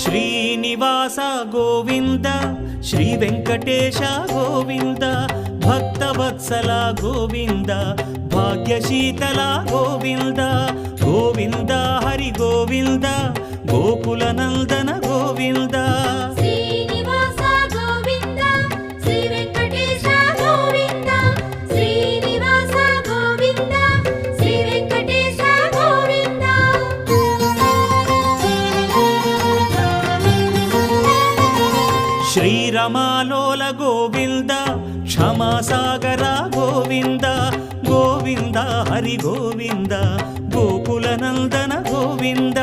Srinivasa Govinda Shri Venkatesha Govinda Bhaktavatsala Govinda భాగ్యశీతల Govinda Govinda Hari Govinda Gokula Nandana Govinda Srinivasa Govinda Shri Venkatesha Govinda Srinivasa Govinda Shri Venkatesha Govinda శ్రీరమాలోల Govinda క్షమాసాగర Govinda Govinda Hari Govinda Gokula Nandana Govinda